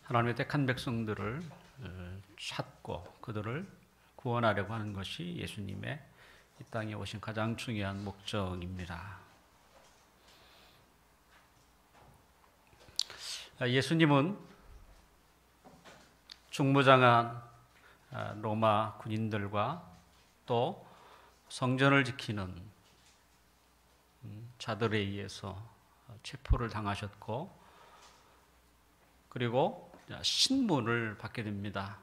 하나님의 택한 백성들을 찾고 그들을 구원하려고 하는 것이 예수님의 이 땅에 오신 가장 중요한 목적입니다. 예수님은 중무장한 로마 군인들과 또 성전을 지키는 자들에 의해서 체포를 당하셨고, 그리고 신문을 받게 됩니다.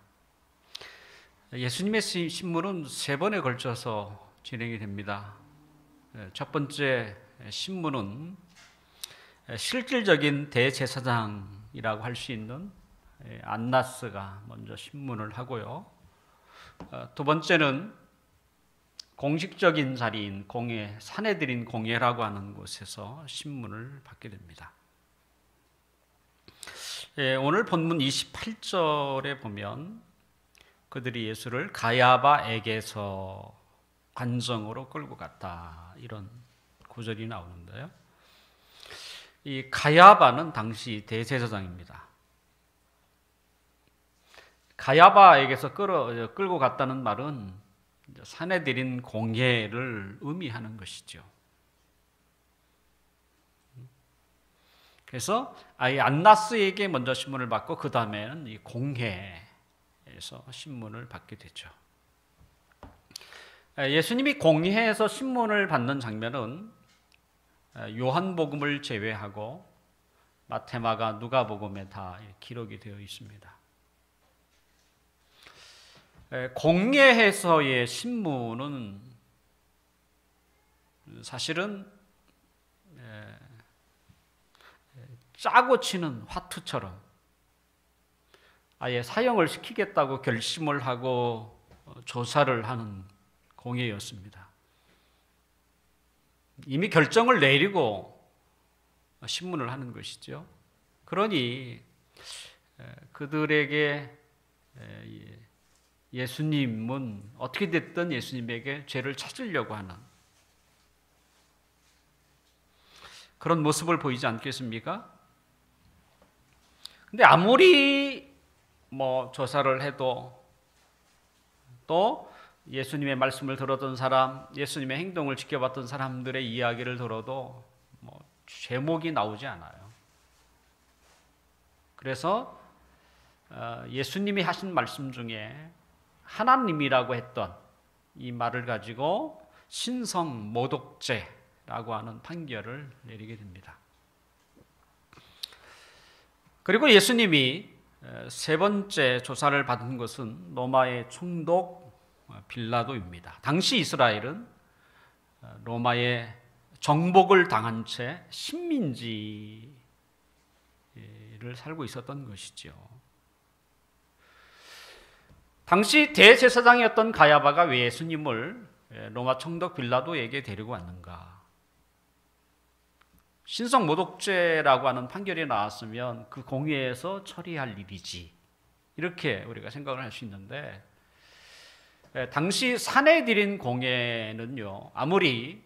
예수님의 신문은 3번에 걸쳐서 진행이 됩니다. 첫 번째 신문은 실질적인 대제사장이라고 할 수 있는 안나스가 먼저 신문을 하고요. 두 번째는 공식적인 자리인 공회, 사내들인 공회라고 하는 곳에서 신문을 받게 됩니다. 오늘 본문 28절에 보면 그들이 예수를 가야바에게서 관정으로 끌고 갔다, 이런 구절이 나오는데요. 이 가야바는 당시 대제사장입니다. 가야바에게서 끌고 갔다는 말은 사내들인 공회를 의미하는 것이죠. 그래서 아예 안나스에게 먼저 신문을 받고 그 다음에는 이 공회에서 신문을 받게 되죠. 예수님이 공회에서 신문을 받는 장면은 요한복음을 제외하고 마태마가 누가복음에 다 기록이 되어 있습니다. 공회에서의 신문은 사실은 짜고 치는 화투처럼 아예 사형을 시키겠다고 결심을 하고 조사를 하는 공회였습니다. 이미 결정을 내리고 신문을 하는 것이죠. 그러니 그들에게 예수님은 어떻게 됐든 예수님에게 죄를 찾으려고 하는 그런 모습을 보이지 않겠습니까? 근데 아무리 조사를 해도 또 예수님의 말씀을 들었던 사람, 예수님의 행동을 지켜봤던 사람들의 이야기를 들어도 제목이 나오지 않아요. 그래서 예수님이 하신 말씀 중에 하나님이라고 했던 이 말을 가지고 신성 모독죄라고 하는 판결을 내리게 됩니다. 그리고 예수님이 3번째 조사를 받은 것은 로마의 총독 빌라도입니다. 당시 이스라엘은 로마의 정복을 당한 채 식민지를 살고 있었던 것이죠. 당시 대제사장이었던 가야바가 왜 예수님을 로마 총독 빌라도에게 데리고 왔는가? 신성 모독죄라고 하는 판결이 나왔으면 그 공회에서 처리할 일이지, 이렇게 우리가 생각을 할 수 있는데, 당시 사내들인 공회는요, 아무리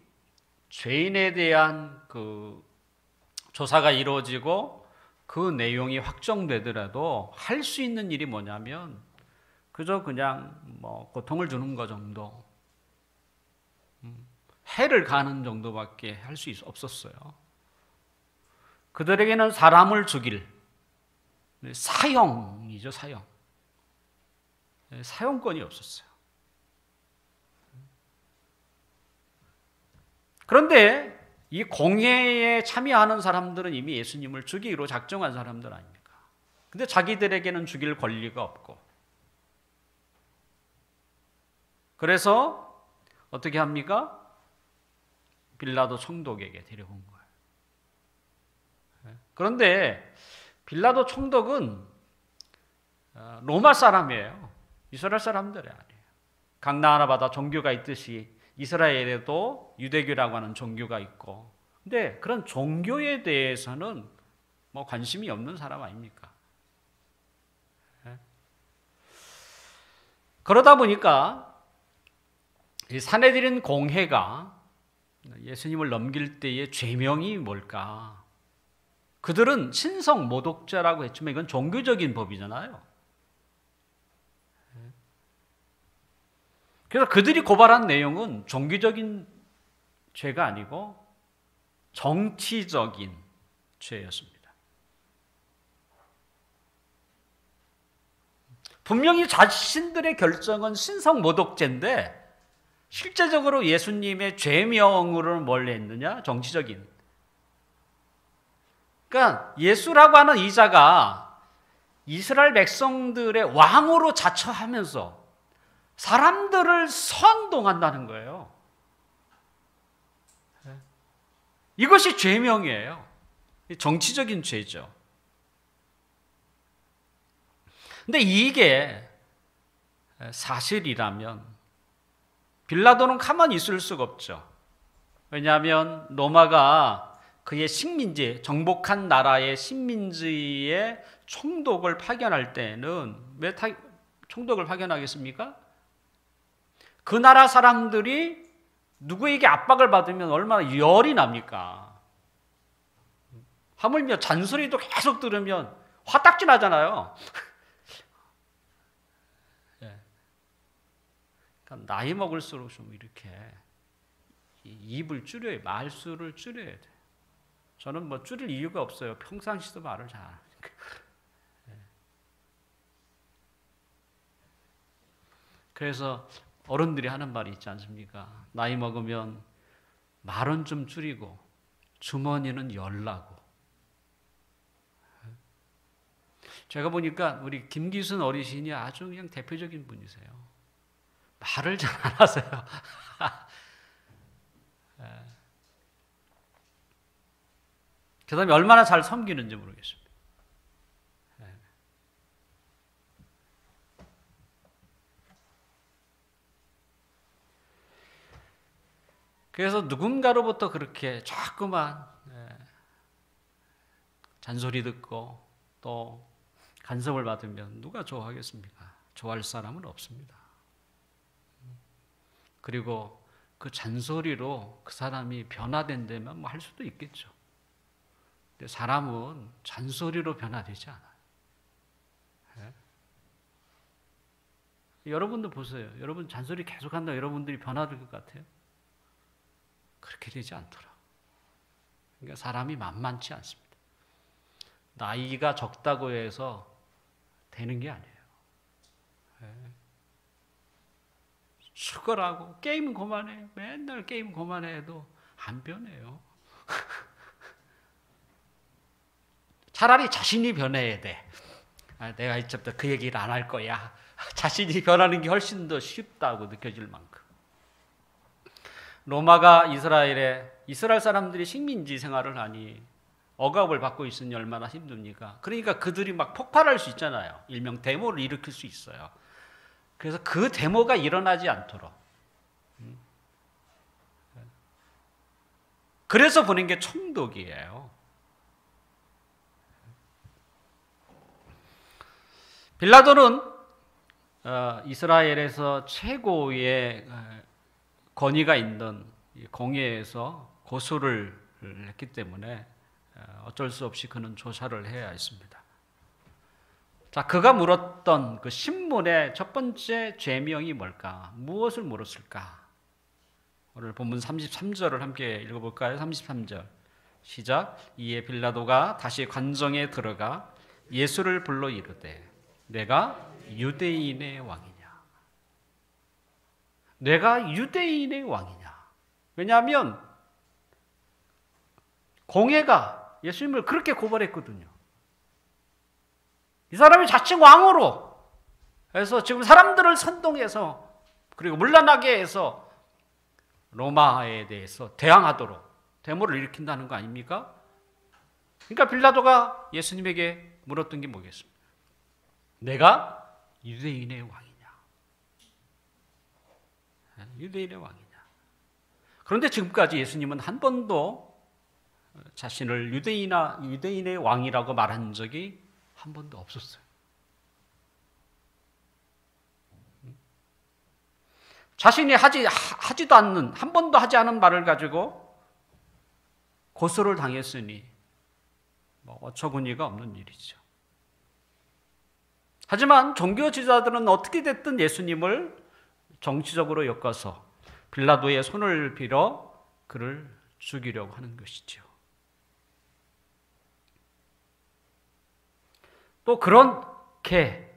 죄인에 대한 그 조사가 이루어지고 그 내용이 확정되더라도 할 수 있는 일이 뭐냐면 그저 그냥 고통을 주는 것 정도, 해를 가하는 정도밖에 할 수 없었어요. 그들에게는 사람을 죽일 사형이죠, 사형. 사형권이 없었어요. 그런데 이 공회에 참여하는 사람들은 이미 예수님을 죽이기로 작정한 사람들 아닙니까? 근데 자기들에게는 죽일 권리가 없고, 그래서 어떻게 합니까? 빌라도 총독에게 데려온 거예요. 그런데 빌라도 총독은 로마 사람이에요. 이스라엘 사람들이 아니에요. 각 나라마다 종교가 있듯이 이스라엘에도 유대교라고 하는 종교가 있고, 근데 그런 종교에 대해서는 관심이 없는 사람 아닙니까? 그러다 보니까 이 사내들인 공회가 예수님을 넘길 때의 죄명이 뭘까? 그들은 신성 모독죄라고 했지만 이건 종교적인 법이잖아요. 그래서 그들이 고발한 내용은 종교적인 죄가 아니고 정치적인 죄였습니다. 분명히 자신들의 결정은 신성 모독죄인데 실제적으로 예수님의 죄명으로 뭘 했느냐? 정치적인. 그러니까 예수라고 하는 이자가 이스라엘 백성들의 왕으로 자처하면서 사람들을 선동한다는 거예요. 이것이 죄명이에요. 정치적인 죄죠. 근데 이게 사실이라면 빌라도는 가만히 있을 수가 없죠. 왜냐하면 로마가 그의 식민지, 정복한 나라의 식민지의 총독을 파견할 때는 왜 총독을 파견하겠습니까? 그 나라 사람들이 누구에게 압박을 받으면 얼마나 열이 납니까? 하물며 잔소리도 계속 들으면 화딱지 나잖아요. 그러니까 나이 먹을수록 좀 이렇게 입을 줄여야, 말수를 줄여야 돼요. 저는 뭐 줄일 이유가 없어요. 평상시도 말을 잘 안 하니까. 그래서 어른들이 하는 말이 있지 않습니까? 나이 먹으면 말은 좀 줄이고 주머니는 열라고. 제가 보니까 우리 김기순 어르신이 아주 그냥 대표적인 분이세요. 말을 잘 안 하세요. 그 다음에 얼마나 잘 섬기는지 모르겠습니다. 그래서 누군가로부터 그렇게 자꾸만 잔소리 듣고 또 간섭을 받으면 누가 좋아하겠습니까? 좋아할 사람은 없습니다. 그리고 그 잔소리로 그 사람이 변화된다면 뭐 할 수도 있겠죠. 근데 사람은 잔소리로 변화되지 않아요. 여러분도 보세요. 여러분 잔소리 계속한다고 여러분들이 변화될 것 같아요? 그렇게 되지 않더라. 그러니까 사람이 만만치 않습니다. 나이가 적다고 해서 되는 게 아니에요. 죽어라고 게임은 그만해. 맨날 게임 그만해도 안 변해요. 차라리 자신이 변해야 돼. 내가 이제부터 그 얘기를 안 할 거야. 자신이 변하는 게 훨씬 더 쉽다고 느껴질 만큼. 로마가 이스라엘 사람들이 식민지 생활을 하니 억압을 받고 있으니 얼마나 힘듭니까? 그러니까 그들이 막 폭발할 수 있잖아요. 일명 데모를 일으킬 수 있어요. 그래서 그 데모가 일어나지 않도록. 그래서 보낸 게 총독이에요. 빌라도는 이스라엘에서 최고의 권위가 있는 공회에서 고소를 했기 때문에 어쩔 수 없이 그는 조사를 해야 했습니다. 자, 그가 물었던 그 신문의 첫 번째 죄명이 뭘까? 무엇을 물었을까? 오늘 본문 33절을 함께 읽어볼까요? 33절 시작. 이에 빌라도가 다시 관정에 들어가 예수를 불러 이르되 내가 유대인의 왕이냐? 내가 유대인의 왕이냐? 왜냐하면 공회가 예수님을 그렇게 고발했거든요. 이 사람이 자칭 왕으로 해서 지금 사람들을 선동해서 그리고 물러나게 해서 로마에 대해서 대항하도록 데모를 일으킨다는 거 아닙니까? 그러니까 빌라도가 예수님에게 물었던 게 뭐겠습니까? 내가 유대인의 왕이냐? 유대인의 왕이냐? 그런데 지금까지 예수님은 한 번도 자신을 유대인의 왕이라고 말한 적이 한 번도 없었어요. 자신이 하지도 않는, 한 번도 하지 않은 말을 가지고 고소를 당했으니 어처구니가 없는 일이죠. 하지만 종교 지도자들은 어떻게 됐든 예수님을 정치적으로 엮어서 빌라도의 손을 빌어 그를 죽이려고 하는 것이죠. 또 그렇게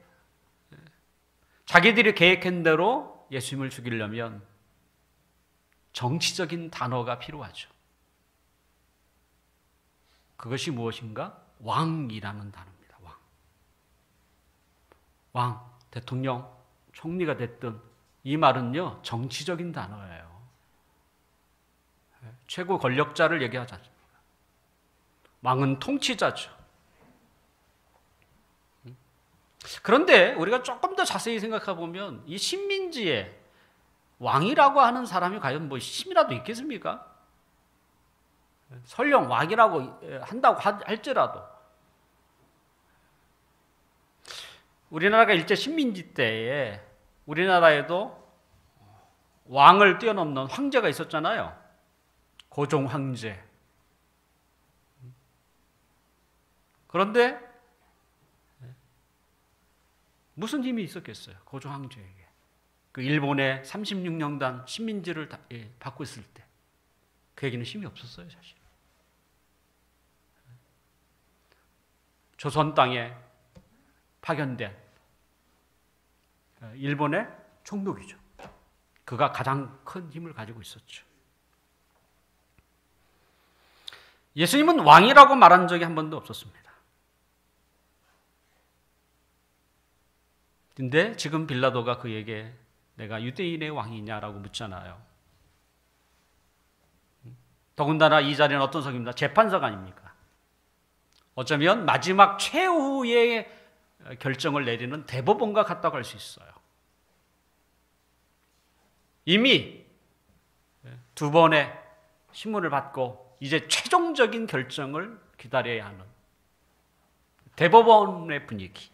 자기들이 계획한 대로 예수님을 죽이려면 정치적인 단어가 필요하죠. 그것이 무엇인가? 왕이라는 단어입니다. 왕, 대통령, 총리가 됐든 이 말은요 정치적인 단어예요. 최고 권력자를 얘기하지 않습니까? 왕은 통치자죠. 그런데 우리가 조금 더 자세히 생각해 보면 이 식민지에 왕이라고 하는 사람이 과연 뭐 힘이라도 있겠습니까? 설령 왕이라고 한다고 할지라도 우리나라가 일제 식민지 때에 우리나라에도 왕을 뛰어넘는 황제가 있었잖아요. 고종 황제. 그런데 무슨 힘이 있었겠어요? 고종 황제에게. 그 일본의 36년간 식민지를 받고 있을 때 그에게는 힘이 없었어요, 사실. 조선 땅에 파견된 일본의 총독이죠. 그가 가장 큰 힘을 가지고 있었죠. 예수님은 왕이라고 말한 적이 한 번도 없었습니다. 근데 지금 빌라도가 그에게 내가 유대인의 왕이냐라고 묻잖아요. 더군다나 이 자리는 어떤 석입니다. 재판석 아닙니까? 어쩌면 마지막 최후의 결정을 내리는 대법원과 같다고 할 수 있어요. 이미 두 번의 신문을 받고 이제 최종적인 결정을 기다려야 하는 대법원의 분위기.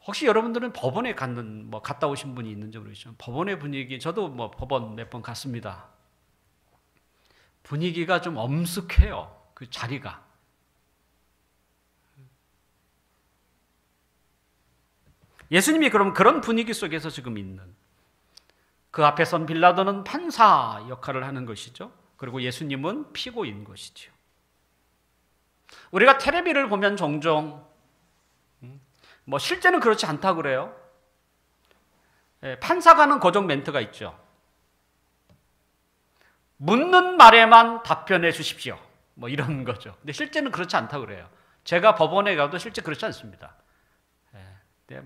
혹시 여러분들은 법원에 갔다 오신 분이 있는지 모르겠지만 법원의 분위기, 저도 법원 몇 번 갔습니다. 분위기가 좀 엄숙해요. 그 자리가. 예수님이 그럼 그런 분위기 속에서 지금 있는 그 앞에 선 빌라도는 판사 역할을 하는 것이죠. 그리고 예수님은 피고인 것이죠. 우리가 텔레비를 보면 종종 실제는 그렇지 않다고 그래요. 판사가 하는 고정 멘트가 있죠. 묻는 말에만 답변해 주십시오. 이런 거죠. 근데 실제는 그렇지 않다고 그래요. 제가 법원에 가도 실제 그렇지 않습니다.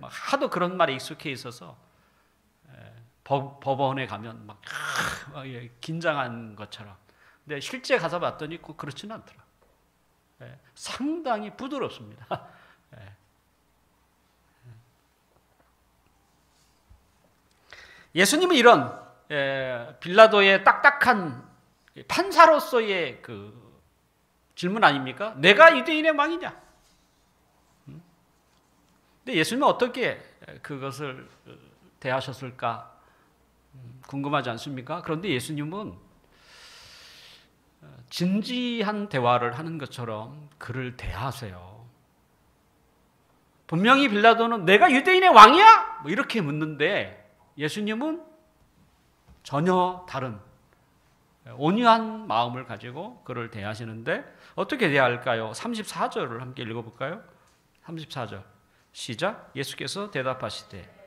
하도 그런 말에 익숙해 있어서 법원에 가면 긴장한 것처럼. 근데 실제 가서 봤더니 꼭 그렇지는 않더라. 상당히 부드럽습니다. 예수님은 이런 빌라도의 딱딱한 판사로서의 그 질문 아닙니까? 내가 유대인의 왕이냐? 근데 예수님은 어떻게 그것을 대하셨을까 궁금하지 않습니까? 그런데 예수님은 진지한 대화를 하는 것처럼 그를 대하세요. 분명히 빌라도는 내가 유대인의 왕이야? 이렇게 묻는데 예수님은 전혀 다른 온유한 마음을 가지고 그를 대하시는데 어떻게 대할까요? 34절을 함께 읽어볼까요? 34절 시작. 예수께서 대답하시되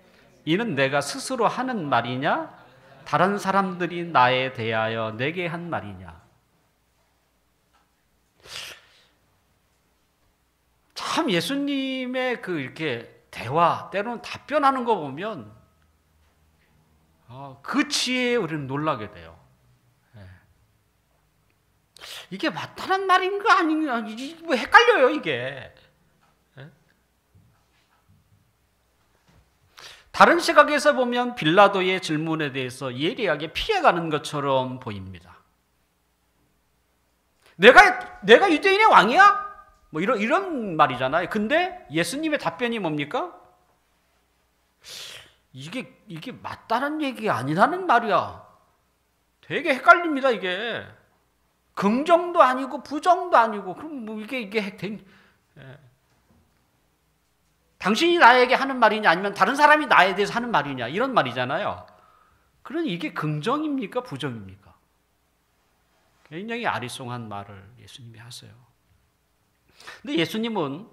이는 내가 스스로 하는 말이냐? 다른 사람들이 나에 대하여 내게 한 말이냐? 참 예수님의 이렇게 대화 때로는 답변하는 거 보면 그 지혜에 우리는 놀라게 돼요. 이게 맞다는 말인가 아닌가 헷갈려요 이게. 다른 시각에서 보면 빌라도의 질문에 대해서 예리하게 피해가는 것처럼 보입니다. 내가 유대인의 왕이야? 이런 말이잖아요. 근데 예수님의 답변이 뭡니까? 이게 맞다는 얘기가 아니라는 말이야. 되게 헷갈립니다, 이게. 긍정도 아니고 부정도 아니고 그럼 뭐 이게 당신이 나에게 하는 말이냐 아니면 다른 사람이 나에 대해서 하는 말이냐 이런 말이잖아요. 그럼 이게 긍정입니까 부정입니까? 굉장히 아리송한 말을 예수님이 하세요. 근데 예수님은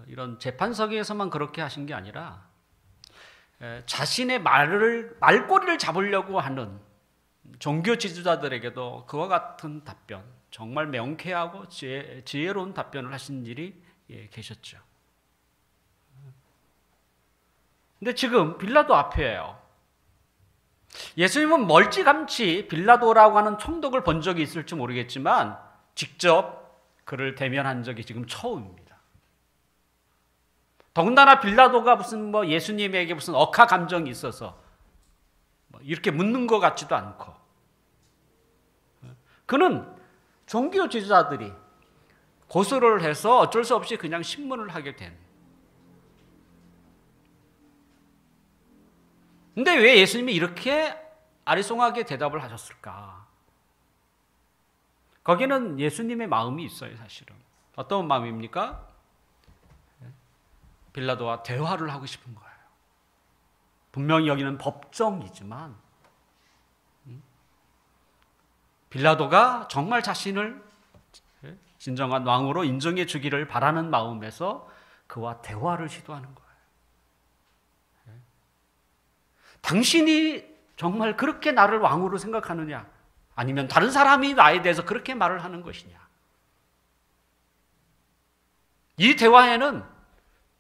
이런 재판석에서만 그렇게 하신 게 아니라 자신의 말꼬리를 잡으려고 하는 종교 지도자들에게도 그와 같은 답변, 정말 명쾌하고 지혜로운 답변을 하신 일이 계셨죠. 근데 지금 빌라도 앞이에요. 예수님은 멀찌감치 빌라도라고 하는 총독을 본 적이 있을지 모르겠지만 직접 그를 대면한 적이 지금 처음입니다. 더군다나 빌라도가 무슨 예수님에게 무슨 억하 감정이 있어서 이렇게 묻는 것 같지도 않고, 그는 종교 지도자들이 고소를 해서 어쩔 수 없이 그냥 신문을 하게 된. 근데 왜 예수님이 이렇게 아리송하게 대답을 하셨을까? 거기는 예수님의 마음이 있어요, 사실은. 어떤 마음입니까? 빌라도와 대화를 하고 싶은 거예요. 분명히 여기는 법정이지만 빌라도가 정말 자신을 진정한 왕으로 인정해 주기를 바라는 마음에서 그와 대화를 시도하는 거예요. 당신이 정말 그렇게 나를 왕으로 생각하느냐? 아니면 다른 사람이 나에 대해서 그렇게 말을 하는 것이냐? 이 대화에는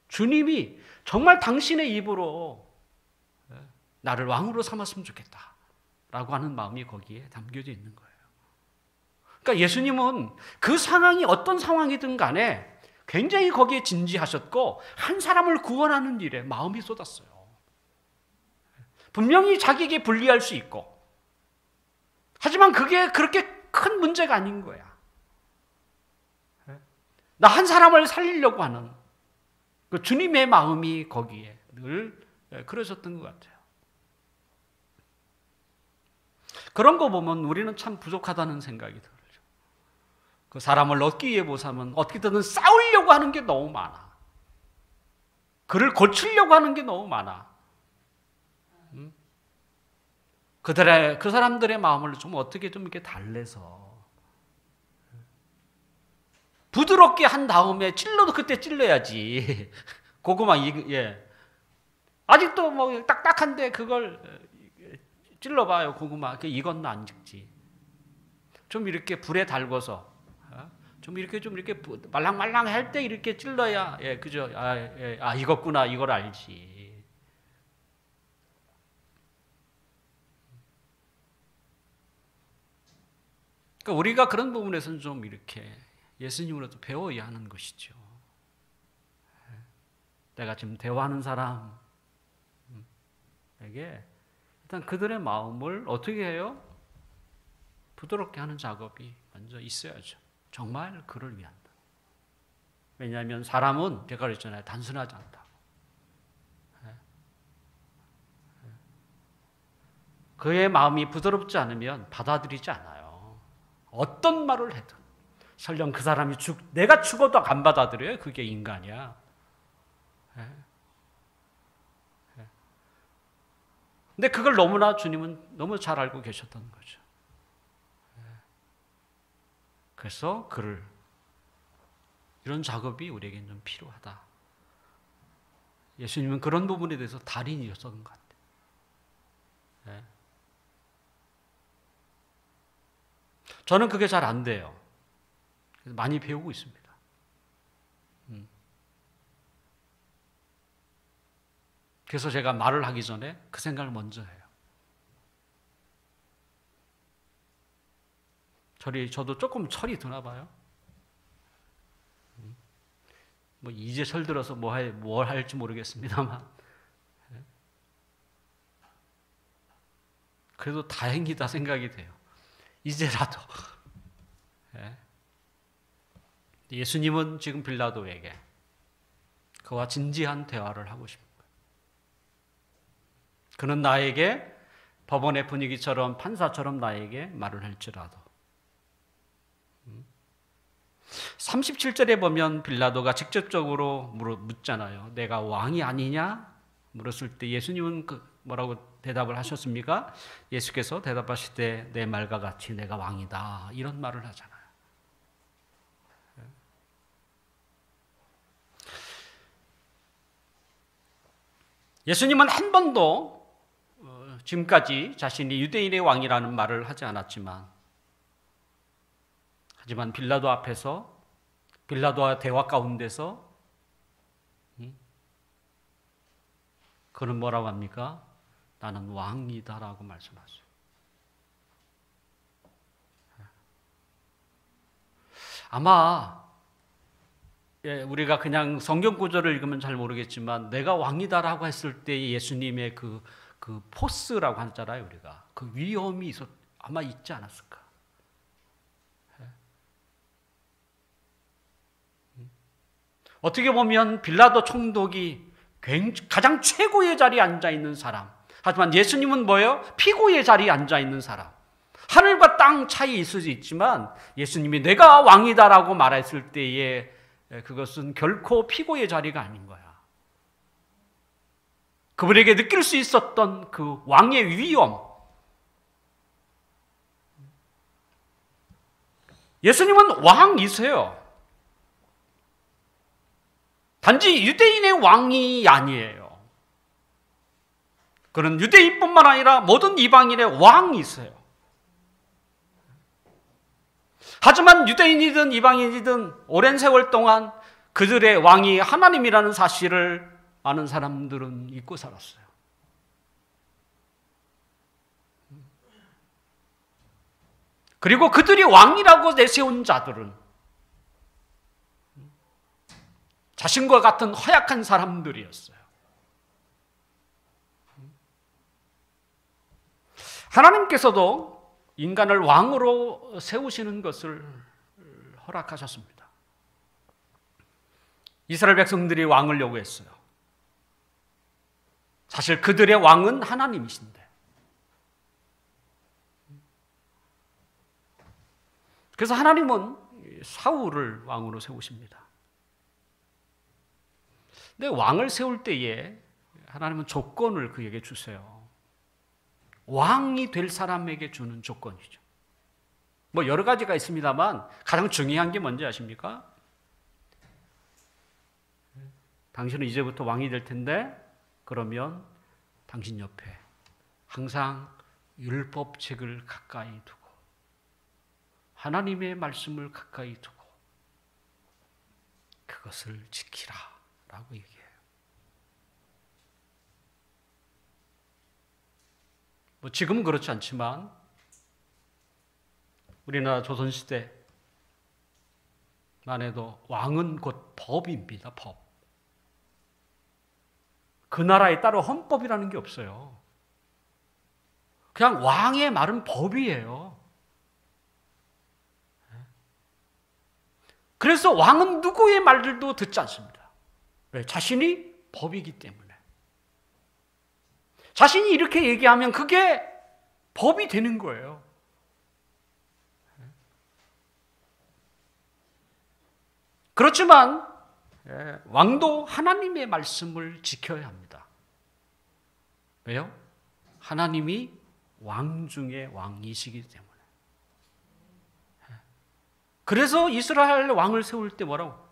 주님이 정말 당신의 입으로 나를 왕으로 삼았으면 좋겠다라고 하는 마음이 거기에 담겨져 있는 거예요. 그러니까 예수님은 그 상황이 어떤 상황이든 간에 굉장히 거기에 진지하셨고 한 사람을 구원하는 일에 마음이 쏟았어요. 분명히 자기에게 불리할 수 있고, 하지만 그게 그렇게 큰 문제가 아닌 거야. 나 한 사람을 살리려고 하는 그 주님의 마음이 거기에 늘 그러셨던 것 같아요. 그런 거 보면 우리는 참 부족하다는 생각이 들어요. 그 사람을 얻기 위해 보자면 어떻게든 싸우려고 하는 게 너무 많아. 그를 고치려고 하는 게 너무 많아. 그 사람들의 마음을 좀 어떻게 좀 이렇게 달래서 부드럽게 한 다음에 찔러도 그때 찔러야지. 고구마 아직도 뭐 딱딱한데 그걸 찔러봐요. 고구마 익었나 안 익지. 좀 이렇게 불에 달궈서 좀 이렇게 말랑말랑할 때 이렇게 찔러야 그죠? 익었구나 이걸 알지. 그러니까 우리가 그런 부분에서는 좀 이렇게 예수님으로도 배워야 하는 것이죠. 내가 지금 대화하는 사람에게 일단 그들의 마음을 어떻게 해요? 부드럽게 하는 작업이 먼저 있어야죠. 정말 그를 위한다. 왜냐하면 사람은 제가 그랬잖아요. 단순하지 않다. 그의 마음이 부드럽지 않으면 받아들이지 않아요. 어떤 말을 해도 설령 그 사람이 내가 죽어도 안 받아들여요. 그게 인간이야. 근데 그걸 너무나 주님은 너무 잘 알고 계셨던 거죠. 그래서 이런 작업이 우리에게는 좀 필요하다. 예수님은 그런 부분에 대해서 달인이셨던 것 같아요. 저는 그게 잘 안 돼요. 그래서 많이 배우고 있습니다. 그래서 제가 말을 하기 전에 그 생각을 먼저 해요. 저도 조금 철이 드나 봐요. 뭐 이제 철 들어서 뭘 할지 모르겠습니다만, 그래도 다행이다 생각이 돼요. 이제라도. 예수님은 지금 빌라도에게 그와 진지한 대화를 하고 싶은 거예요. 그는 나에게 법원의 분위기처럼 판사처럼 나에게 말을 할지라도 37절에 보면 빌라도가 직접적으로 묻잖아요. 내가 왕이 아니냐? 물었을 때 예수님은 뭐라고 대답을 하셨습니까? 예수께서 대답하시되 내 말과 같이 내가 왕이다. 이런 말을 하잖아요. 예수님은 한 번도 지금까지 자신이 유대인의 왕이라는 말을 하지 않았지만, 하지만 빌라도 앞에서, 빌라도와 대화 가운데서 그는 뭐라고 합니까? 나는 왕이다라고 말씀하세요. 아마 우리가 그냥 성경 구절을 읽으면 잘 모르겠지만 내가 왕이다라고 했을 때 예수님의 그 포스라고 하잖아요. 우리가 그 위엄이 아마 있지 않았을까. 어떻게 보면 빌라도 총독이 가장 최고의 자리에 앉아있는 사람, 하지만 예수님은 뭐예요? 피고의 자리에 앉아있는 사람. 하늘과 땅 차이 있을 수 있지만 예수님이 내가 왕이다라고 말했을 때에 그것은 결코 피고의 자리가 아닌 거야. 그분에게 느낄 수 있었던 그 왕의 위엄. 예수님은 왕이세요. 단지 유대인의 왕이 아니에요. 그는 유대인뿐만 아니라 모든 이방인의 왕이세요. 하지만 유대인이든 이방인이든 오랜 세월 동안 그들의 왕이 하나님이라는 사실을 아는 사람들은 잊고 살았어요. 그리고 그들이 왕이라고 내세운 자들은 자신과 같은 허약한 사람들이었어요. 하나님께서도 인간을 왕으로 세우시는 것을 허락하셨습니다. 이스라엘 백성들이 왕을 요구했어요. 사실 그들의 왕은 하나님이신데. 그래서 하나님은 사울을 왕으로 세우십니다. 근데 왕을 세울 때에 하나님은 조건을 그에게 주세요. 왕이 될 사람에게 주는 조건이죠. 뭐 여러 가지가 있습니다만 가장 중요한 게 뭔지 아십니까? 당신은 이제부터 왕이 될 텐데 그러면 당신 옆에 항상 율법책을 가까이 두고 하나님의 말씀을 가까이 두고 그것을 지키라 라고 얘기해요. 뭐 지금은 그렇지 않지만 우리나라 조선시대만 해도 왕은 곧 법입니다. 법. 그 나라에 따로 헌법이라는 게 없어요. 그냥 왕의 말은 법이에요. 그래서 왕은 누구의 말들도 듣지 않습니다. 왜? 자신이 법이기 때문에. 자신이 이렇게 얘기하면 그게 법이 되는 거예요. 그렇지만 왕도 하나님의 말씀을 지켜야 합니다. 왜요? 하나님이 왕 중에 왕이시기 때문에. 그래서 이스라엘 왕을 세울 때 뭐라고?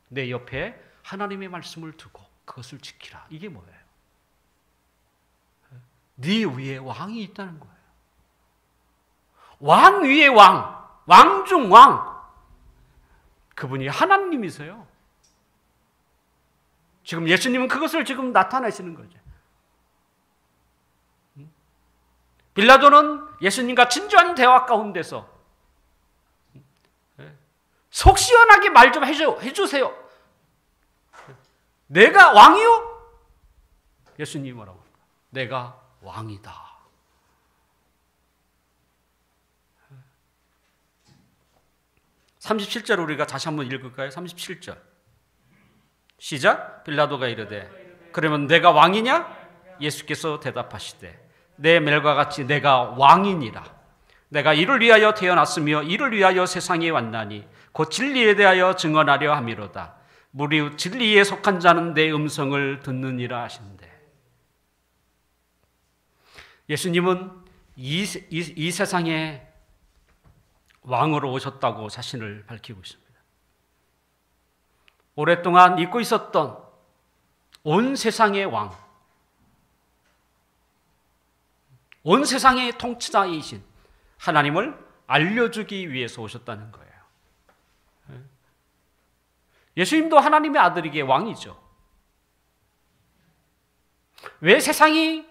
내 옆에 하나님의 말씀을 두고 그것을 지키라. 이게 뭐예요? 네 위에 왕이 있다는 거예요. 왕 위에 왕, 왕 중 왕. 그분이 하나님이세요. 지금 예수님은 그것을 지금 나타내시는 거죠. 빌라도는 예수님과 진지한 대화 가운데서 속 시원하게 말 좀 해주세요. 내가 왕이요? 예수님이 뭐라고 합니까? 내가 왕이다. (37절) 우리가 다시 한번 읽을까요? 37절 시작. 빌라도가 이르되 그러면 내가 왕이냐? 예수께서 대답하시되 내 말과 같이 내가 왕이니라. 내가 이를 위하여 태어났으며 이를 위하여 세상에 왔나니 곧 진리에 대하여 증언하려 함이로다. 무리 진리에 속한 자는 내 음성을 듣느니라 하신대. 예수님은 이 세상에 왕으로 오셨다고 자신을 밝히고 있습니다. 오랫동안 잊고 있었던 온 세상의 왕, 온 세상의 통치자이신 하나님을 알려주기 위해서 오셨다는 거예요. 예수님도 하나님의 아들이기에 왕이죠. 왜 세상이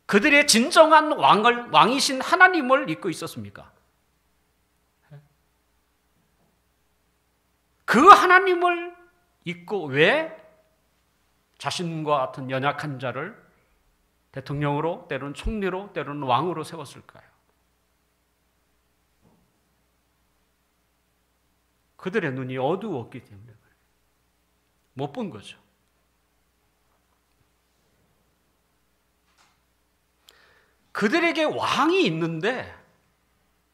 그들의 진정한 왕이신 하나님을 잊고 있었습니까? 그 하나님을 잊고 왜 자신과 같은 연약한 자를 대통령으로, 때로는 총리로, 때로는 왕으로 세웠을까요? 그들의 눈이 어두웠기 때문에 못 본 거죠. 그들에게 왕이 있는데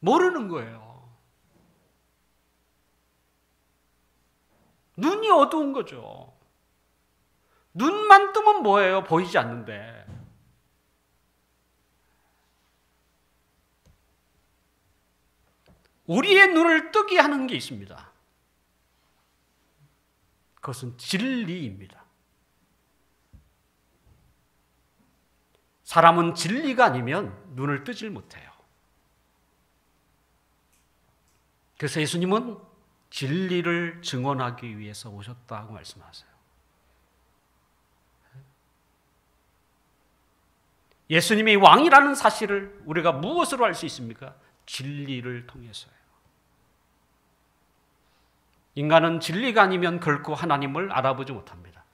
모르는 거예요. 눈이 어두운 거죠. 눈만 뜨면 뭐예요? 보이지 않는데. 우리의 눈을 뜨게 하는 게 있습니다. 그것은 진리입니다. 사람은 진리가 아니면 눈을 뜨질 못해요. 그래서 예수님은 진리를 증언하기 위해서 오셨다고 말씀하세요. 예수님이 왕이라는 사실을 우리가 무엇으로 알 수 있습니까? 진리를 통해서요. 인간은 진리가 아니면 결코 하나님을 알아보지 못합니다.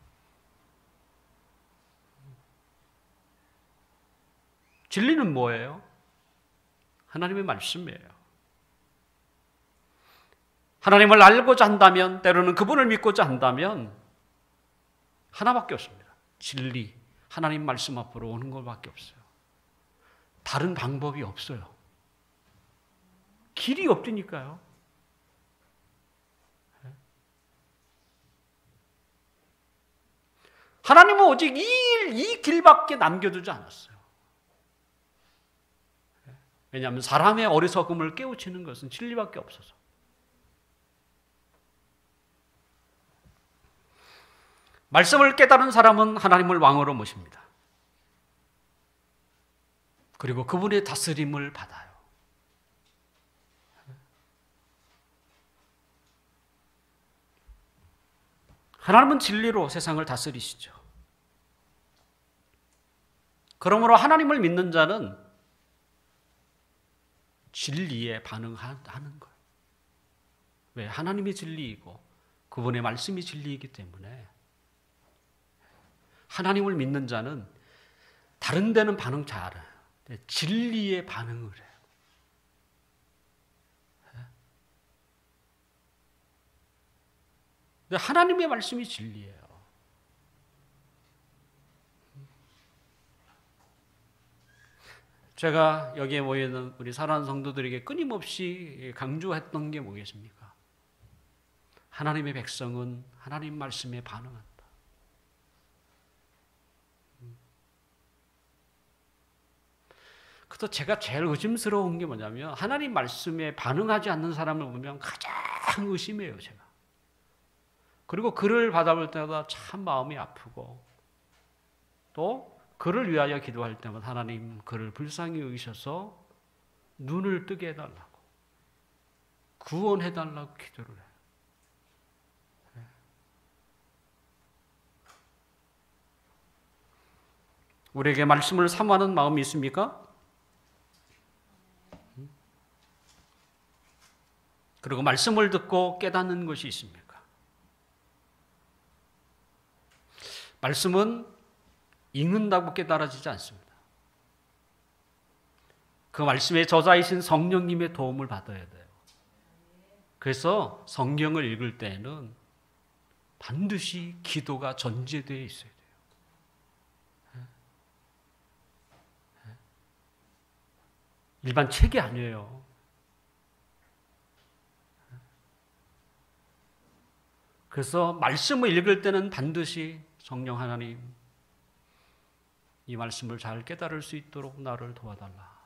진리는 뭐예요? 하나님의 말씀이에요. 하나님을 알고자 한다면, 때로는 그분을 믿고자 한다면 하나밖에 없습니다. 진리, 하나님 말씀 앞으로 오는 것밖에 없어요. 다른 방법이 없어요. 길이 없으니까요. 하나님은 오직 이 길밖에 남겨두지 않았어요. 왜냐하면 사람의 어리석음을 깨우치는 것은 진리밖에 없어서. 말씀을 깨달은 사람은 하나님을 왕으로 모십니다. 그리고 그분의 다스림을 받아요. 하나님은 진리로 세상을 다스리시죠. 그러므로 하나님을 믿는 자는 진리에 반응하는 거예요. 왜? 하나님이 진리이고 그분의 말씀이 진리이기 때문에 하나님을 믿는 자는 다른 데는 반응 잘 안 해요. 진리에 반응을 해요. 근데 하나님의 말씀이 진리예요. 제가 여기에 모여있는 우리 사랑하는 성도들에게 끊임없이 강조했던 게 뭐겠습니까? 하나님의 백성은 하나님 말씀에 반응한다. 그래서 제가 제일 의심스러운 게 뭐냐면 하나님 말씀에 반응하지 않는 사람을 보면 가장 의심해요, 제가. 그리고 그를 받아볼 때마다 참 마음이 아프고 또 그를 위하여 기도할 때마다 하나님 그를 불쌍히 여기셔서 눈을 뜨게 해달라고 구원해달라고 기도를 해요. 우리에게 말씀을 사모하는 마음이 있습니까? 그리고 말씀을 듣고 깨닫는 것이 있습니까? 말씀은 읽는다고 깨달아지지 않습니다. 그 말씀의 저자이신 성령님의 도움을 받아야 돼요. 그래서 성경을 읽을 때에는 반드시 기도가 전제되어 있어야 돼요. 일반 책이 아니에요. 그래서 말씀을 읽을 때는 반드시 성령 하나님, 이 말씀을 잘 깨달을 수 있도록 나를 도와달라.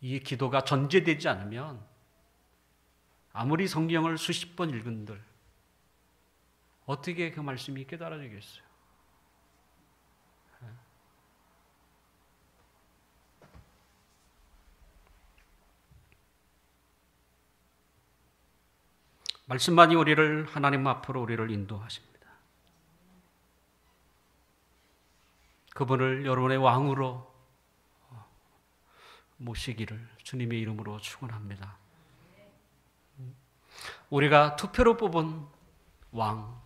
이 기도가 전제되지 않으면 아무리 성경을 수십 번 읽은들 어떻게 그 말씀이 깨달아지겠어요? 말씀만이 우리를 하나님 앞으로 우리를 인도하십니다. 그분을 여러분의 왕으로 모시기를 주님의 이름으로 축원합니다. 우리가 투표로 뽑은 왕,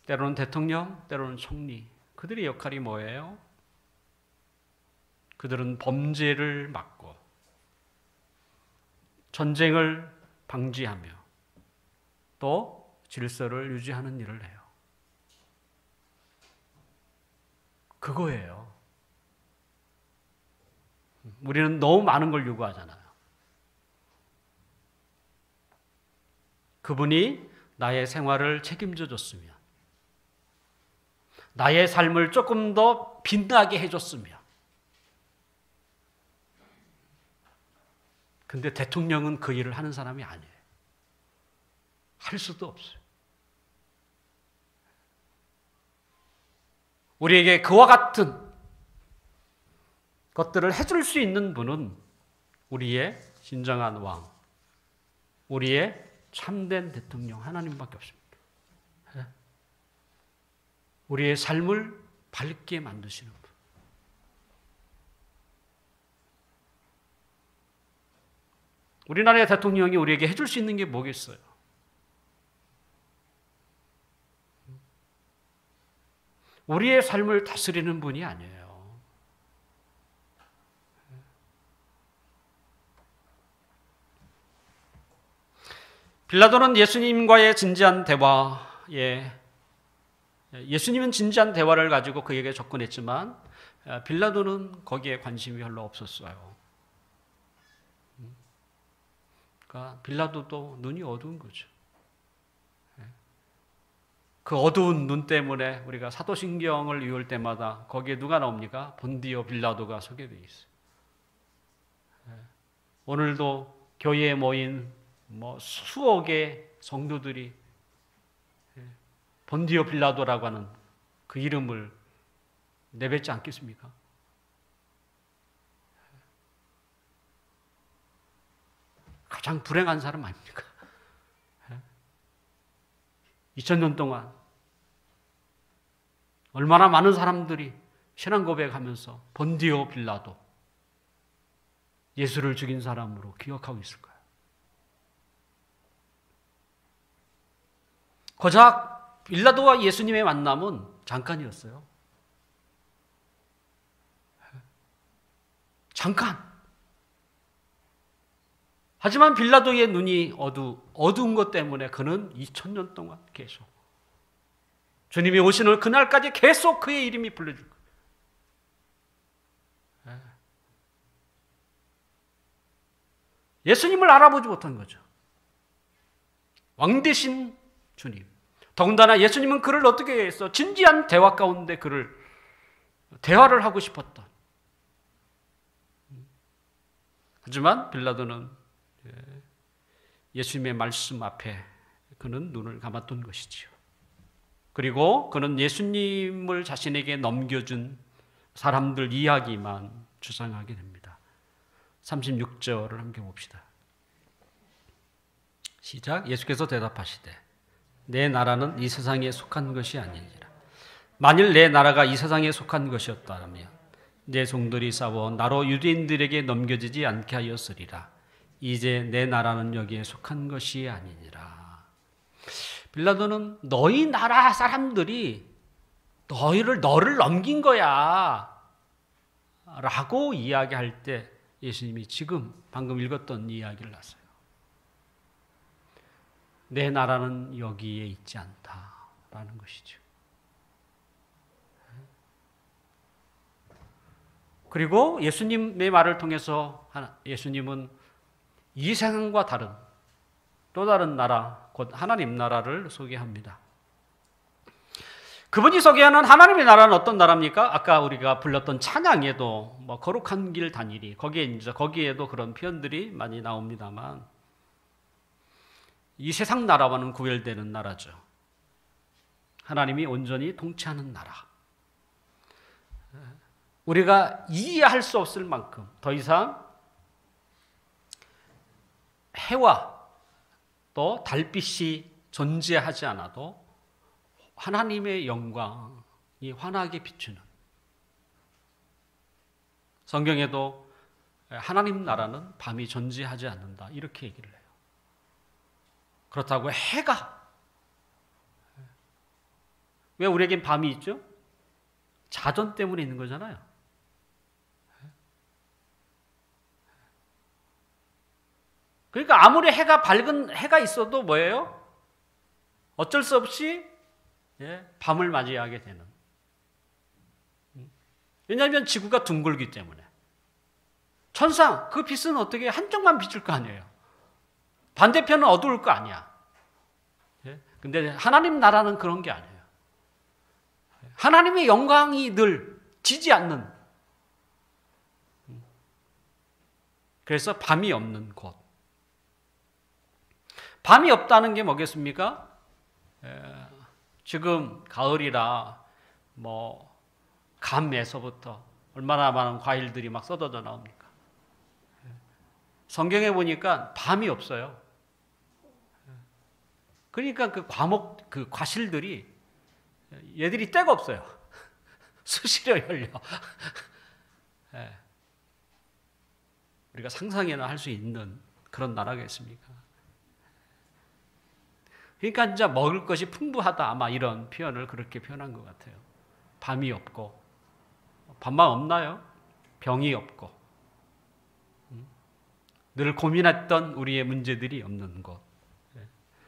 때로는 대통령, 때로는 총리, 그들의 역할이 뭐예요? 그들은 범죄를 막고 전쟁을 방지하며 또 질서를 유지하는 일을 해요. 그거예요. 우리는 너무 많은 걸 요구하잖아요. 그분이 나의 생활을 책임져 줬으면, 나의 삶을 조금 더 빛나게 해줬으면. 근데 대통령은 그 일을 하는 사람이 아니에요. 할 수도 없어요. 우리에게 그와 같은 것들을 해줄 수 있는 분은 우리의 진정한 왕, 우리의 참된 대통령 하나님밖에 없습니다. 우리의 삶을 밝게 만드시는 분. 우리나라의 대통령이 우리에게 해줄 수 있는 게 뭐겠어요? 우리의 삶을 다스리는 분이 아니에요. 빌라도는 예수님과의 진지한 대화에, 예수님은 진지한 대화를 가지고 그에게 접근했지만 빌라도는 거기에 관심이 별로 없었어요. 그러니까 빌라도도 눈이 어두운 거죠. 그 어두운 눈 때문에 우리가 사도신경을 읽을 때마다 거기에 누가 나옵니까? 본디오 빌라도가 소개되어 있어요. 오늘도 교회에 모인 수억의 성도들이 본디오 빌라도라고 하는 그 이름을 내뱉지 않겠습니까? 가장 불행한 사람 아닙니까? 2000년 동안 얼마나 많은 사람들이 신앙 고백하면서 본디오 빌라도, 예수를 죽인 사람으로 기억하고 있을까요? 고작 빌라도와 예수님의 만남은 잠깐이었어요. 잠깐. 하지만 빌라도의 눈이 어두운 것 때문에 그는 2000년 동안 계속, 주님이 오시는 그날까지 계속 그의 이름이 불려질 거예요. 예수님을 알아보지 못한 거죠. 왕 되신 주님. 더군다나 예수님은 그를 어떻게 했어? 진지한 대화 가운데 대화를 하고 싶었던. 하지만 빌라도는 예수님의 말씀 앞에 그는 눈을 감았던 것이지요. 그리고 그는 예수님을 자신에게 넘겨준 사람들 이야기만 주장하게 됩니다. 36절을 함께 봅시다. 시작. 예수께서 대답하시되 내 나라는 이 세상에 속한 것이 아니니라. 만일 내 나라가 이 세상에 속한 것이었다면 내 종들이 싸워 나로 유대인들에게 넘겨지지 않게 하였으리라. 이제 내 나라는 여기에 속한 것이 아니니라. 빌라도는 너희 나라 사람들이 너를 넘긴 거야 라고 이야기할 때 예수님이 지금 방금 읽었던 이야기를 하세요. 내 나라는 여기에 있지 않다라는 것이죠. 그리고 예수님의 말을 통해서 예수님은 이 세상과 다른 또 다른 나라, 곧 하나님 나라를 소개합니다. 그분이 소개하는 하나님의 나라는 어떤 나라입니까? 아까 우리가 불렀던 찬양에도 뭐 거룩한 길 다니리, 거기에도 그런 표현들이 많이 나옵니다만, 이 세상 나라와는 구별되는 나라죠. 하나님이 온전히 통치하는 나라. 우리가 이해할 수 없을 만큼 더 이상 해와 또 달빛이 존재하지 않아도 하나님의 영광이 환하게 비추는, 성경에도 하나님 나라는 밤이 존재하지 않는다 이렇게 얘기를 해요. 그렇다고 해가, 왜 우리에겐 밤이 있죠? 자전 때문에 있는 거잖아요. 그러니까 아무리 밝은 해가 있어도 뭐예요? 어쩔 수 없이 밤을 맞이하게 되는. 왜냐하면 지구가 둥글기 때문에. 천상, 그 빛은 어떻게 한쪽만 비출 거 아니에요. 반대편은 어두울 거 아니야. 근데 하나님 나라는 그런 게 아니에요. 하나님의 영광이 늘 지지 않는. 그래서 밤이 없는 곳. 밤이 없다는 게 뭐겠습니까? 지금 가을이라 감에서부터 얼마나 많은 과일들이 막 쏟아져 나옵니까? 성경에 보니까 밤이 없어요. 그러니까 그 과실들이 얘들이 때가 없어요. 수시로 열려. 우리가 상상이나 할 수 있는 그런 나라겠습니까? 그러니까 진짜 먹을 것이 풍부하다, 아마 이런 표현을 그렇게 표현한 것 같아요. 밤이 없고, 밤만 없나요? 병이 없고, 늘 고민했던 우리의 문제들이 없는 곳,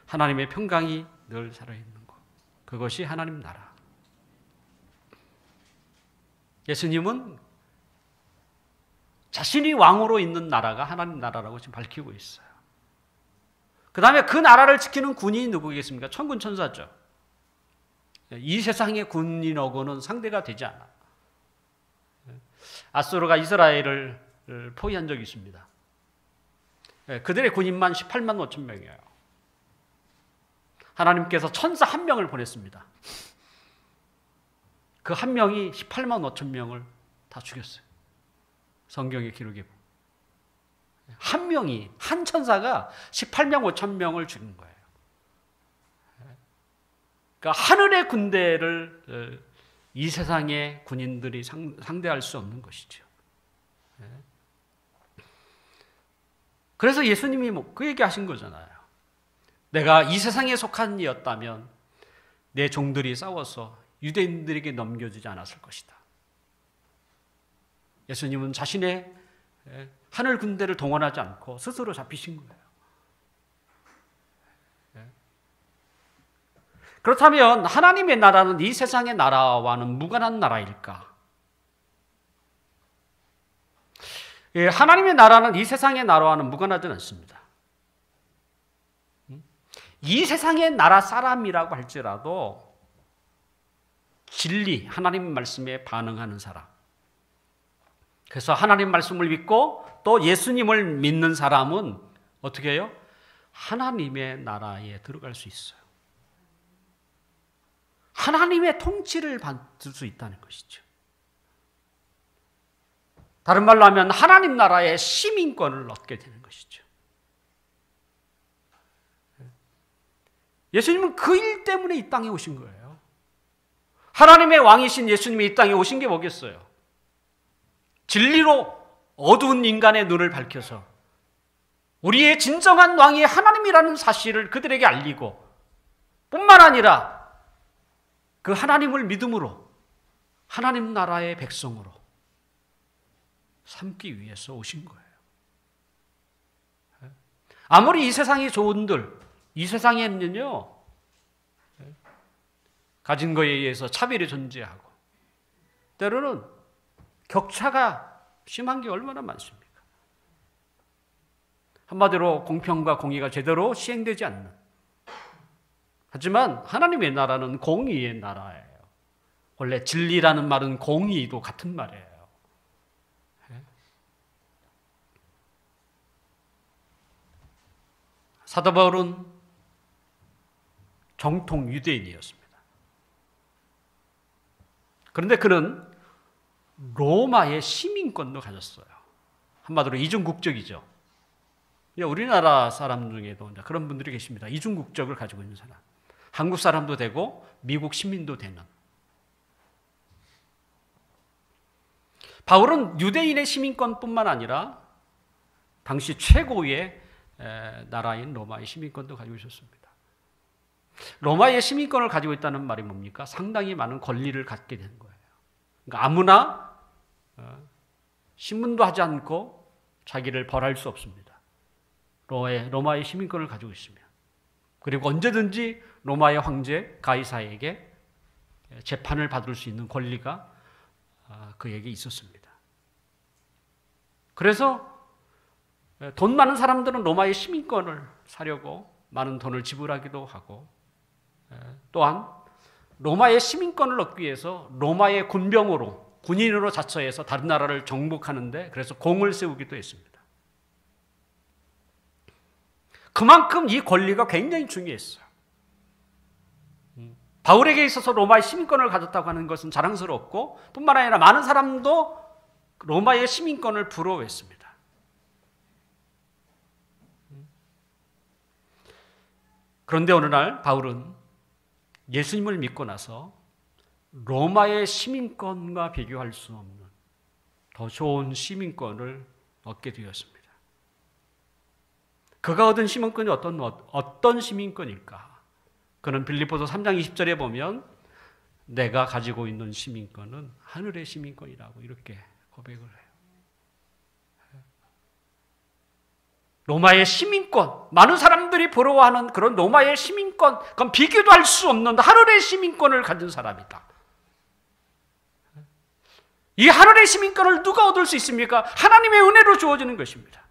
하나님의 평강이 늘 살아있는 곳, 그것이 하나님 나라. 예수님은 자신이 왕으로 있는 나라가 하나님 나라라고 지금 밝히고 있어요. 그 다음에 그 나라를 지키는 군인이 누구겠습니까? 천군 천사죠. 이 세상의 군인하고는 상대가 되지 않아. 아수르가 이스라엘을 포위한 적이 있습니다. 그들의 군인만 18만 5천 명이에요. 하나님께서 천사 한 명을 보냈습니다. 그 한 명이 18만 5천 명을 다 죽였어요. 성경의 기록에 보면. 한 명이, 한 천사가 18만 5천 명을 죽인 거예요. 그러니까 하늘의 군대를 이 세상의 군인들이 상대할 수 없는 것이죠. 그래서 예수님이 그 얘기 하신 거잖아요. 내가 이 세상에 속한 이였다면 내 종들이 싸워서 유대인들에게 넘겨주지 않았을 것이다. 예수님은 자신의 하늘 군대를 동원하지 않고 스스로 잡히신 거예요. 그렇다면 하나님의 나라는 이 세상의 나라와는 무관한 나라일까? 하나님의 나라는 이 세상의 나라와는 무관하지 않습니다. 이 세상의 나라 사람이라고 할지라도 진리, 하나님 말씀에 반응하는 사람, 그래서 하나님 말씀을 믿고 또 예수님을 믿는 사람은 어떻게 해요? 하나님의 나라에 들어갈 수 있어요. 하나님의 통치를 받을 수 있다는 것이죠. 다른 말로 하면 하나님 나라의 시민권을 얻게 되는 것이죠. 예수님은 그 일 때문에 이 땅에 오신 거예요. 하나님의 왕이신 예수님이 이 땅에 오신 게 뭐겠어요? 진리로 어두운 인간의 눈을 밝혀서 우리의 진정한 왕이 하나님이라는 사실을 그들에게 알리고, 뿐만 아니라 그 하나님을 믿음으로 하나님 나라의 백성으로 삼기 위해서 오신 거예요. 아무리 이 세상이 좋은들, 이 세상에는요 가진 거에 의해서 차별이 존재하고 때로는 격차가 심한 게 얼마나 많습니까? 한마디로 공평과 공의가 제대로 시행되지 않는. 하지만 하나님의 나라는 공의의 나라예요. 원래 진리라는 말은 공의도 같은 말이에요. 사도 바울은 정통 유대인이었습니다. 그런데 그는 로마의 시민권도 가졌어요. 한마디로 이중국적이죠. 우리나라 사람 중에도 그런 분들이 계십니다. 이중국적을 가지고 있는 사람. 한국 사람도 되고 미국 시민도 되는. 바울은 유대인의 시민권뿐만 아니라 당시 최고의 나라인 로마의 시민권도 가지고 있었습니다. 로마의 시민권을 가지고 있다는 말이 뭡니까? 상당히 많은 권리를 갖게 되는 거예요. 그러니까 아무나 신문도 하지 않고 자기를 벌할 수 없습니다. 로마의 시민권을 가지고 있으면. 그리고 언제든지 로마의 황제 가이사에게 재판을 받을 수 있는 권리가 그에게 있었습니다. 그래서 돈 많은 사람들은 로마의 시민권을 사려고 많은 돈을 지불하기도 하고, 또한 로마의 시민권을 얻기 위해서 로마의 군인으로 자처해서 다른 나라를 정복하는데 그래서 공을 세우기도 했습니다. 그만큼 이 권리가 굉장히 중요했어요. 바울에게 있어서 로마의 시민권을 가졌다고 하는 것은 자랑스럽고, 뿐만 아니라 많은 사람도 로마의 시민권을 부러워했습니다. 그런데 어느 날 바울은 예수님을 믿고 나서 로마의 시민권과 비교할 수 없는 더 좋은 시민권을 얻게 되었습니다. 그가 얻은 시민권이 어떤 시민권일까? 그는 빌립보서 3장 20절에 보면 내가 가지고 있는 시민권은 하늘의 시민권이라고 이렇게 고백을 해요. 로마의 시민권, 많은 사람들이 부러워하는 그런 로마의 시민권, 그건 비교도 할 수 없는 하늘의 시민권을 가진 사람이다. 이 하늘의 시민권을 누가 얻을 수 있습니까? 하나님의 은혜로 주어지는 것입니다.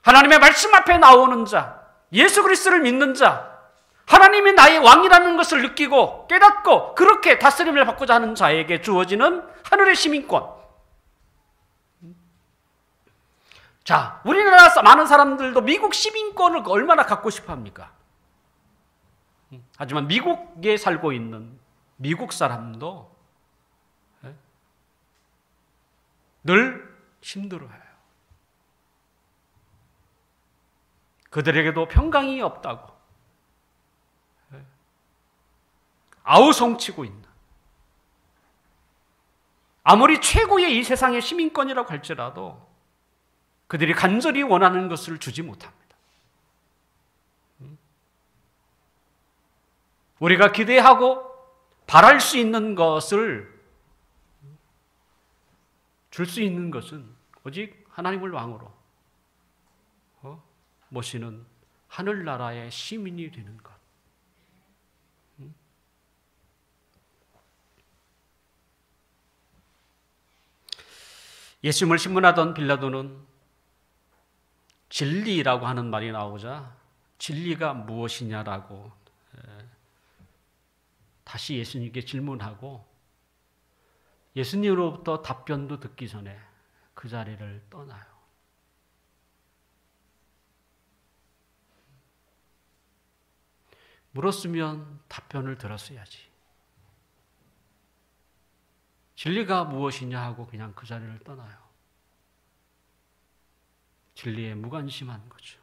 하나님의 말씀 앞에 나오는 자, 예수 그리스도를 믿는 자, 하나님이 나의 왕이라는 것을 느끼고 깨닫고 그렇게 다스림을 받고자 하는 자에게 주어지는 하늘의 시민권. 자, 우리나라 많은 사람들도 미국 시민권을 얼마나 갖고 싶어 합니까? 하지만 미국에 살고 있는 미국 사람도 늘 힘들어해요. 그들에게도 평강이 없다고 아우성치고 있는, 아무리 최고의 이 세상의 시민권이라고 할지라도 그들이 간절히 원하는 것을 주지 못합니다. 우리가 기대하고 바랄 수 있는 것을 줄 수 있는 것은 오직 하나님을 왕으로 모시는 하늘나라의 시민이 되는 것. 예수님을 신문하던 빌라도는 진리라고 하는 말이 나오자 진리가 무엇이냐라고 다시 예수님께 질문하고 예수님으로부터 답변도 듣기 전에 그 자리를 떠나요. 물었으면 답변을 들었어야지. 진리가 무엇이냐 하고 그냥 그 자리를 떠나요. 진리에 무관심한 거죠.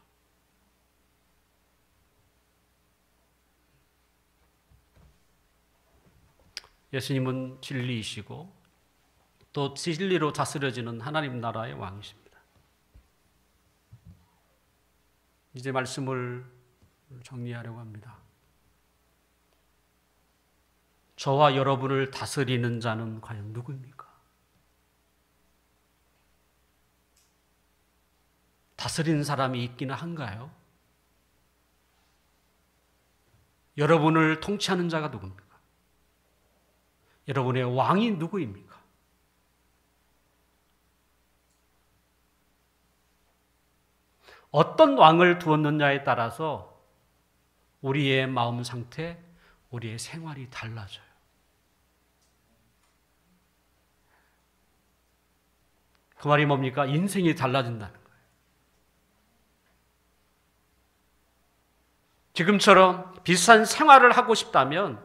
예수님은 진리이시고 또 진리로 다스려지는 하나님 나라의 왕이십니다. 이제 말씀을 정리하려고 합니다. 저와 여러분을 다스리는 자는 과연 누구입니까? 다스리는 사람이 있기는 한가요? 여러분을 통치하는 자가 누굽니까? 여러분의 왕이 누구입니까? 어떤 왕을 두었느냐에 따라서 우리의 마음 상태, 우리의 생활이 달라져요. 그 말이 뭡니까? 인생이 달라진다는 거예요. 지금처럼 비슷한 생활을 하고 싶다면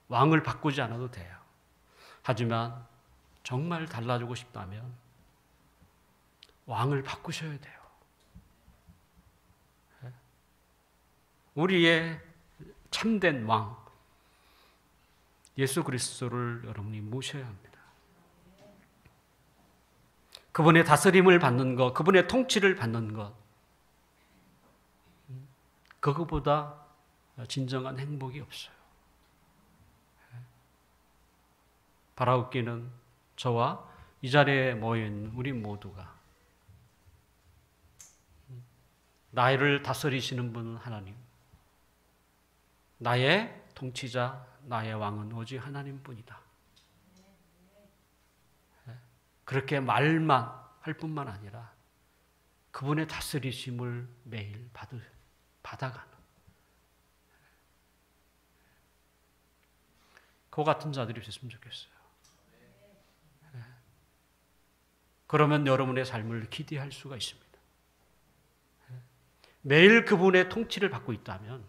왕을 바꾸지 않아도 돼요. 하지만 정말 달라지고 싶다면 왕을 바꾸셔야 돼요. 우리의 참된 왕, 예수 그리스도를 여러분이 모셔야 합니다. 그분의 다스림을 받는 것, 그분의 통치를 받는 것, 그거보다 진정한 행복이 없어요. 바라옵기는 저와 이 자리에 모인 우리 모두가 나를 다스리시는 분은 하나님, 나의 통치자, 나의 왕은 오직 하나님뿐이다. 그렇게 말만 할 뿐만 아니라 그분의 다스리심을 매일 받아가는 그 같은 자들이 있었으면 좋겠어요. 그러면 여러분의 삶을 기대할 수가 있습니다. 매일 그분의 통치를 받고 있다면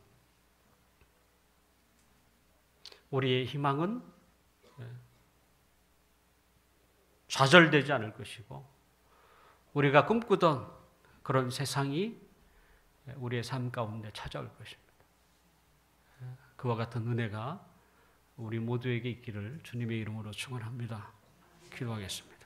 우리의 희망은 좌절되지 않을 것이고 우리가 꿈꾸던 그런 세상이 우리의 삶 가운데 찾아올 것입니다. 그와 같은 은혜가 우리 모두에게 있기를 주님의 이름으로 축원합니다. 기도하겠습니다.